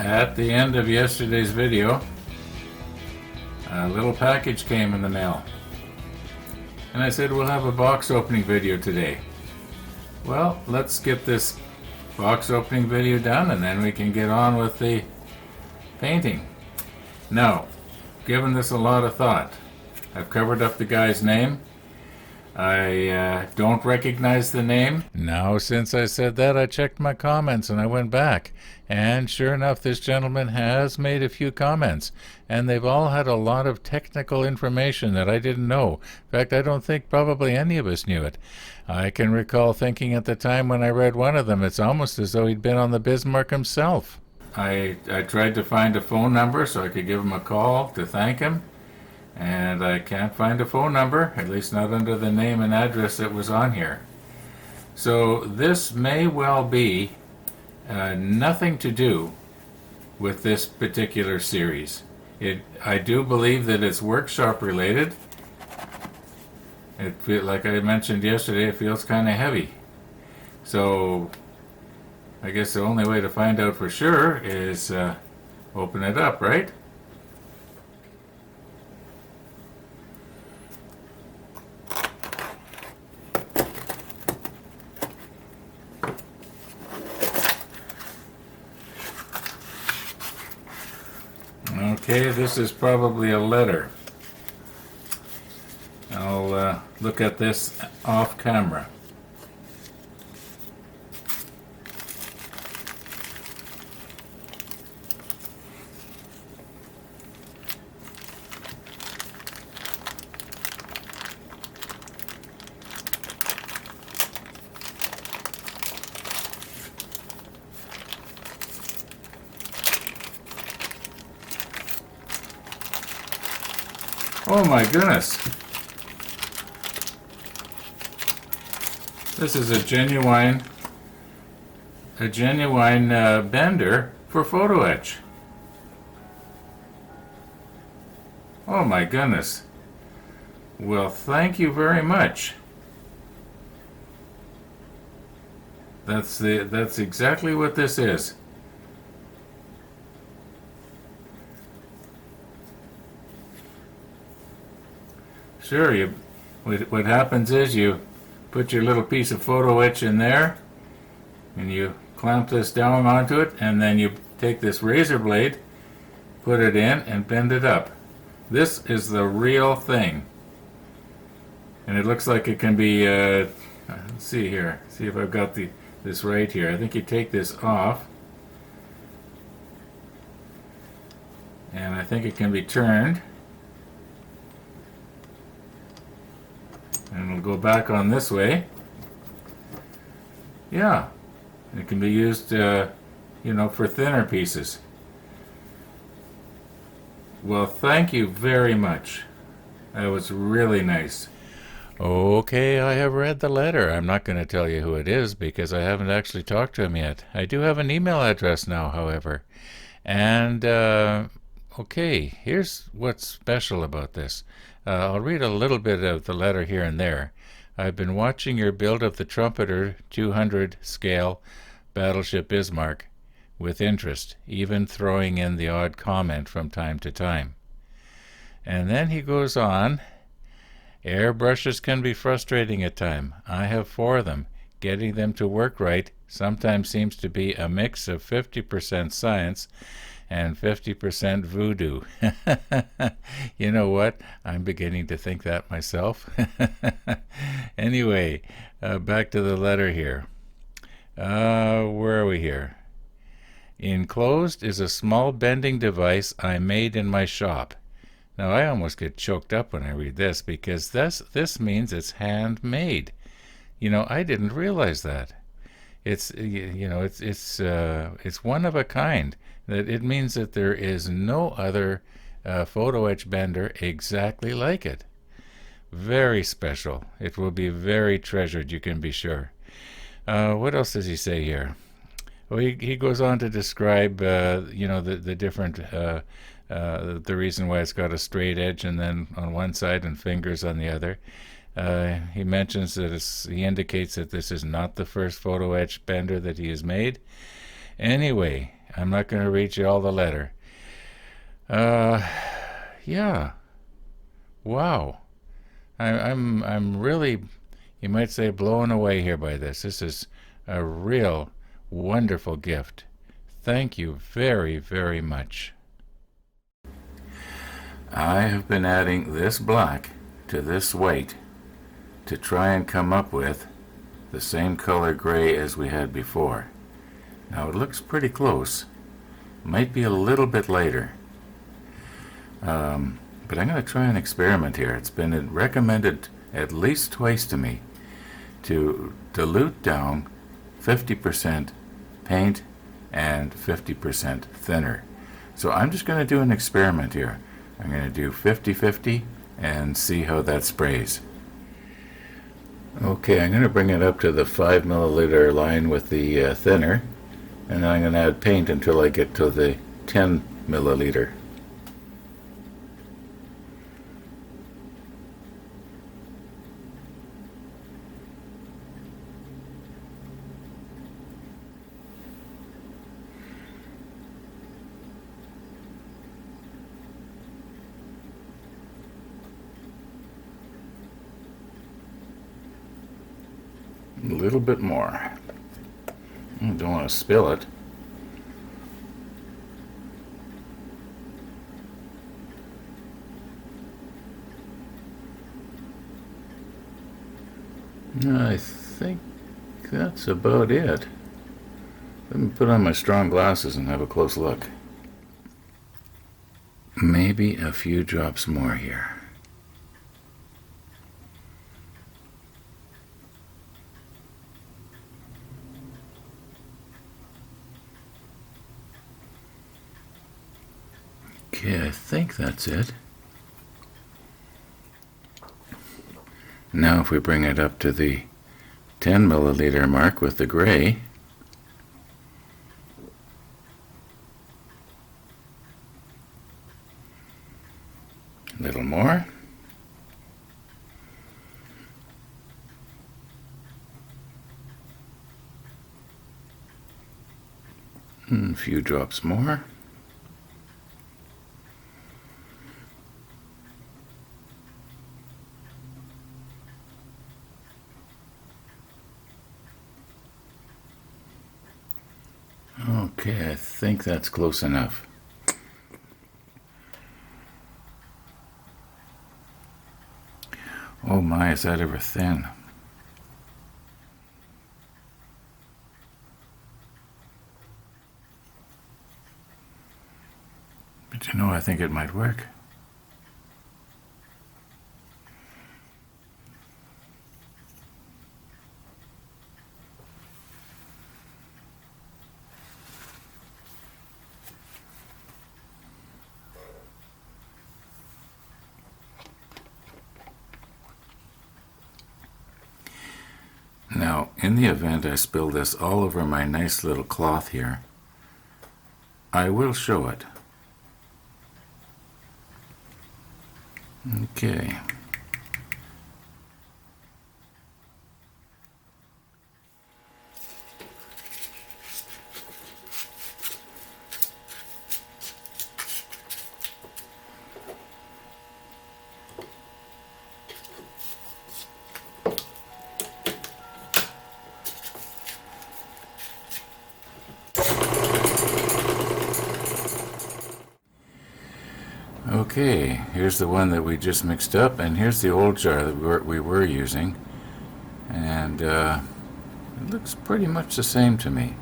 At the end of yesterday's video, a little package came in the mail. And I said we'll have a box opening video today. Well, let's get this box opening video done and then we can get on with the painting. Now, given this a lot of thought. I've covered up the guy's name. I don't recognize the name. Now, since I said that, I checked my comments and I went back. And sure enough, this gentleman has made a few comments. And they've all had a lot of technical information that I didn't know. In fact, I don't think probably any of us knew it. I can recall thinking at the time when I read one of them, it's almost as though he'd been on the Bismarck himself. I tried to find a phone number so I could give him a call to thank him. And I can't find a phone number, at least not under the name and address that was on here. So this may well be nothing to do with this particular series. I do believe that it's workshop related. Like I mentioned yesterday, it feels kind of heavy. So I guess the only way to find out for sure is open it up, right? Okay, this is probably a letter. I'll look at this off camera. Oh my goodness. This is a genuine bender for photo etch. Oh my goodness. Well, thank you very much. That's exactly what this is. Sure, what happens is you put your little piece of photo etch in there and you clamp this down onto it, and then you take this razor blade, put it in and bend it up. This is the real thing. And it looks like it can be, let's see here, see if I've got this right here. I think you take this off and I think it can be turned. And we'll go back on this way. Yeah, it can be used, for thinner pieces. Well, thank you very much. That was really nice. Okay, I have read the letter. I'm not going to tell you who it is because I haven't actually talked to him yet. I do have an email address now, however. And, okay, here's what's special about this. I'll read a little bit of the letter here and there. I've been watching your build of the Trumpeter 200 scale battleship Bismarck with interest, even throwing in the odd comment from time to time. And then he goes on, airbrushes can be frustrating at times. I have 4 of them. Getting them to work right sometimes seems to be a mix of 50% science and 50% voodoo. You know what? I'm beginning to think that myself. Anyway, back to the letter here. Where are we here? Enclosed is a small bending device I made in my shop. Now I almost get choked up when I read this because this means it's handmade. I didn't realize that. It's it's one of a kind. That it means that there is no other photo etch bender exactly like it. Very special. It will be very treasured, you can be sure. What else does he say here? Well, he goes on to describe the different the reason why it's got a straight edge and then on one side and fingers on the other. He mentions that he indicates that this is not the first photo etch bender that he has made. Anyway, I'm not going to read you all the letter. Yeah. Wow. I'm really, you might say, blown away here by this. This is a real wonderful gift. Thank you very, very much. I have been adding this black to this white to try and come up with the same color gray as we had before. Now it looks pretty close. Might be a little bit lighter. But I'm going to try an experiment here. It's been recommended at least twice to me to dilute down 50% paint and 50% thinner. So I'm just going to do an experiment here. I'm going to do 50-50 and see how that sprays. Okay, I'm going to bring it up to the 5 milliliter line with the thinner, and then I'm going to add paint until I get to the 10 milliliter. A little bit more. I don't want to spill it. I think that's about it. Let me put on my strong glasses and have a close look. Maybe a few drops more here. Okay, I think that's it. Now if we bring it up to the 10 milliliter mark with the gray, a little more. A few drops more. Okay, I think that's close enough. Oh my, is that ever thin? But you know, I think it might work. Now, in the event I spill this all over my nice little cloth here, I will show it. Okay. Okay, here's the one that we just mixed up, and here's the old jar that we were using, and it looks pretty much the same to me.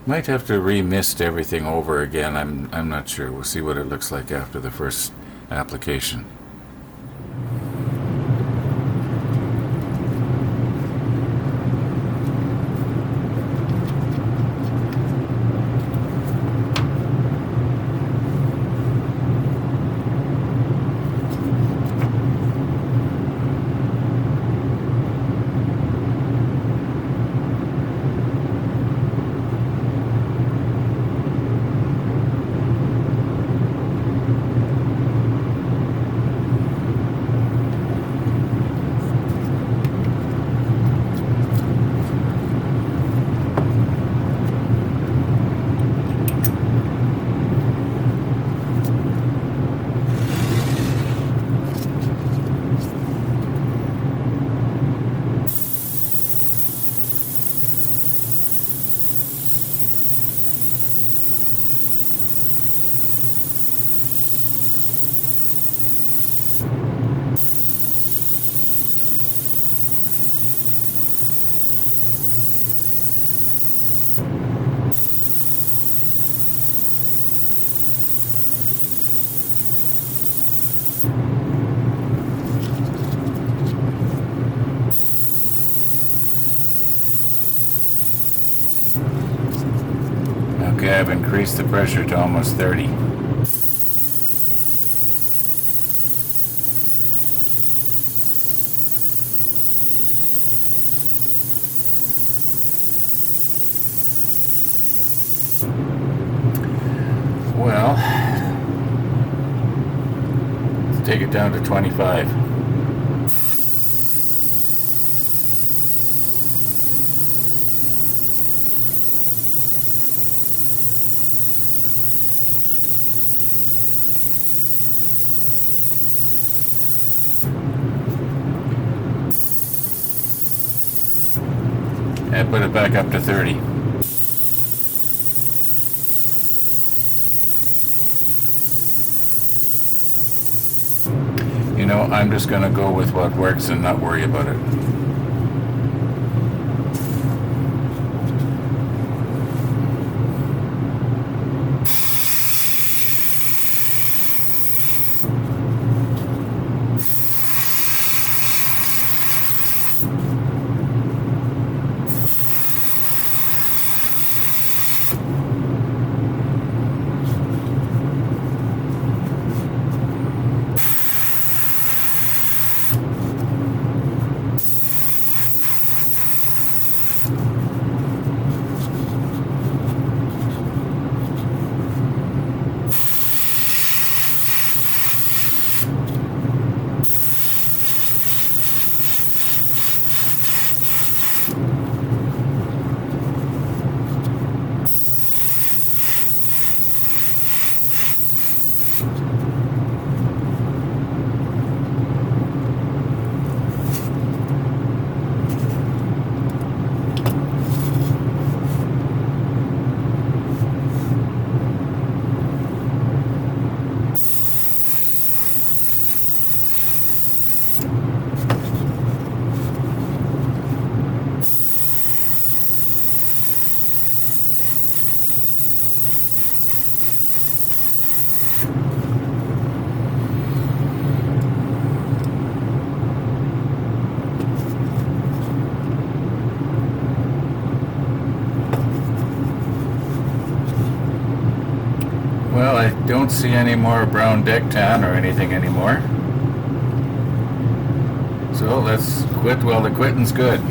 Might have to re-mist everything over again. I'm not sure. We'll see what it looks like after the first application. have increased the pressure to almost 30. Well, let's take it down to 25. And put it back up to 30. You know, I'm just going to go with what works and not worry about it. Well, I don't see any more brown deck tan or anything anymore. So let's quit while the quitting's good.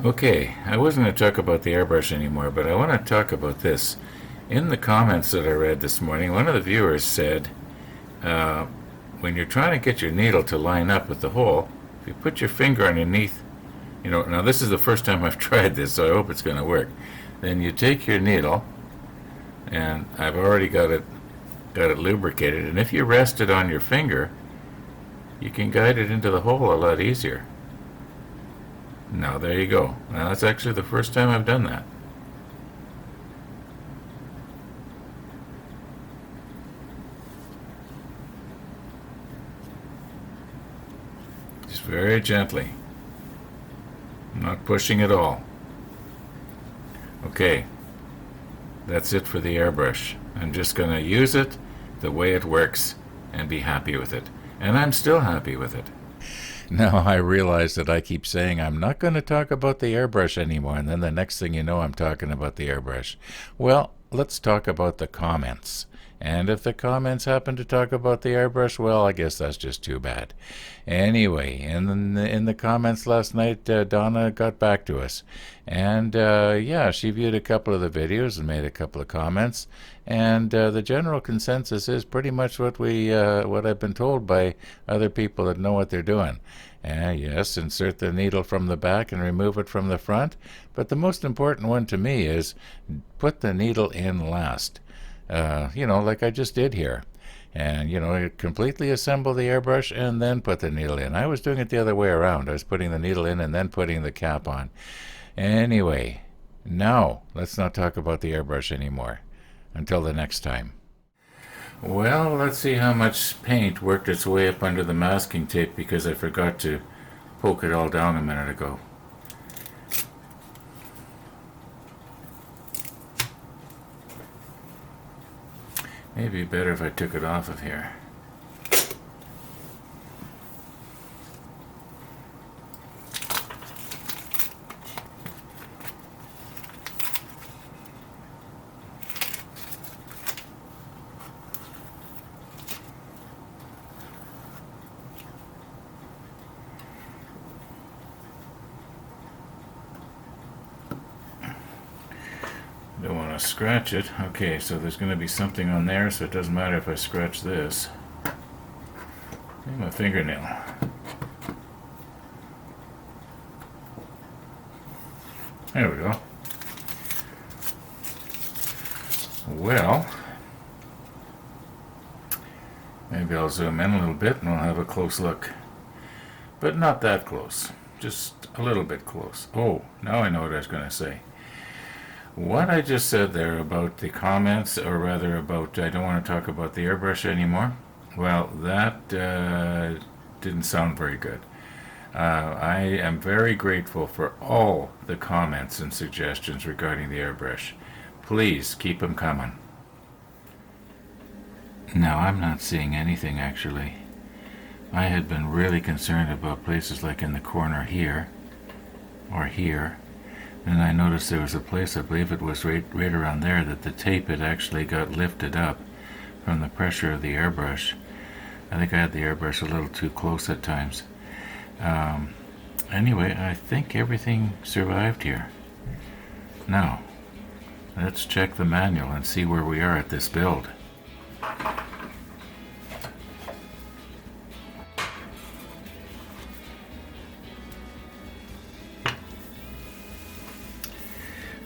Okay, I wasn't going to talk about the airbrush anymore, but I want to talk about this. In the comments that I read this morning, one of the viewers said, when you're trying to get your needle to line up with the hole, if you put your finger underneath, now this is the first time I've tried this, so I hope it's going to work. Then you take your needle, and I've already got it lubricated, and if you rest it on your finger, you can guide it into the hole a lot easier. Now there you go. Now that's actually the first time I've done that. Just very gently. I'm not pushing at all. Okay. That's it for the airbrush. I'm just going to use it the way it works and be happy with it. And I'm still happy with it. Now I realize that I keep saying I'm not going to talk about the airbrush anymore, and then the next thing you know I'm talking about the airbrush. Well, let's talk about the comments. And if the comments happen to talk about the airbrush, well, I guess that's just too bad. Anyway, in the comments last night, Donna got back to us. And yeah, she viewed a couple of the videos and made a couple of comments. And the general consensus is pretty much what I've been told by other people that know what they're doing. Yes, insert the needle from the back and remove it from the front. But the most important one to me is put the needle in last. Like I just did here. And, completely assemble the airbrush and then put the needle in. I was doing it the other way around. I was putting the needle in and then putting the cap on. Anyway, now let's not talk about the airbrush anymore. Until the next time. Well, let's see how much paint worked its way up under the masking tape because I forgot to poke it all down a minute ago. Maybe better if I took it off of here. Don't want to scratch it. Okay, so there's going to be something on there, so it doesn't matter if I scratch this. Maybe my fingernail. There we go. Well, maybe I'll zoom in a little bit and we'll have a close look. But not that close. Just a little bit close. Oh, now I know what I was going to say. What I just said there about the comments, or rather about I don't want to talk about the airbrush anymore, well, that didn't sound very good. I am very grateful for all the comments and suggestions regarding the airbrush. Please keep them coming. Now, I'm not seeing anything actually. I had been really concerned about places like in the corner here, or here. And I noticed there was a place, I believe it was right around there, that the tape had actually got lifted up from the pressure of the airbrush. I think I had the airbrush a little too close at times. Anyway, I think everything survived here. Now, let's check the manual and see where we are at this build.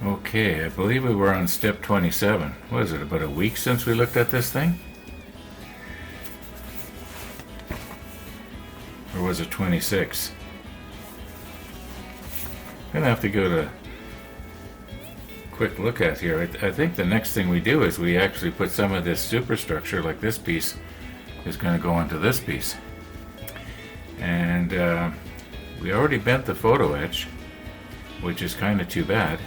Okay, I believe we were on step 27. What is it, about a week since we looked at this thing? Or was it 26? I'm gonna have to go to quick look at here. I think the next thing we do is we actually put some of this superstructure, like this piece, is going to go into this piece. And we already bent the photo etch, which is kind of too bad,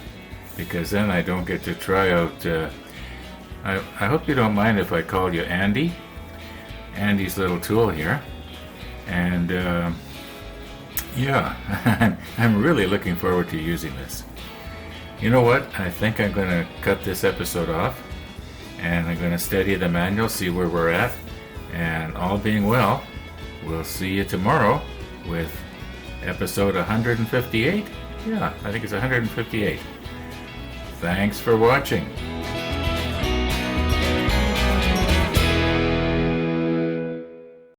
because then I don't get to try out... I hope you don't mind if I call you Andy. Andy's little tool here. And yeah, I'm really looking forward to using this. You know what? I think I'm going to cut this episode off, and I'm going to study the manual, see where we're at, and all being well, we'll see you tomorrow with episode 158. Yeah, I think it's 158. Thanks for watching.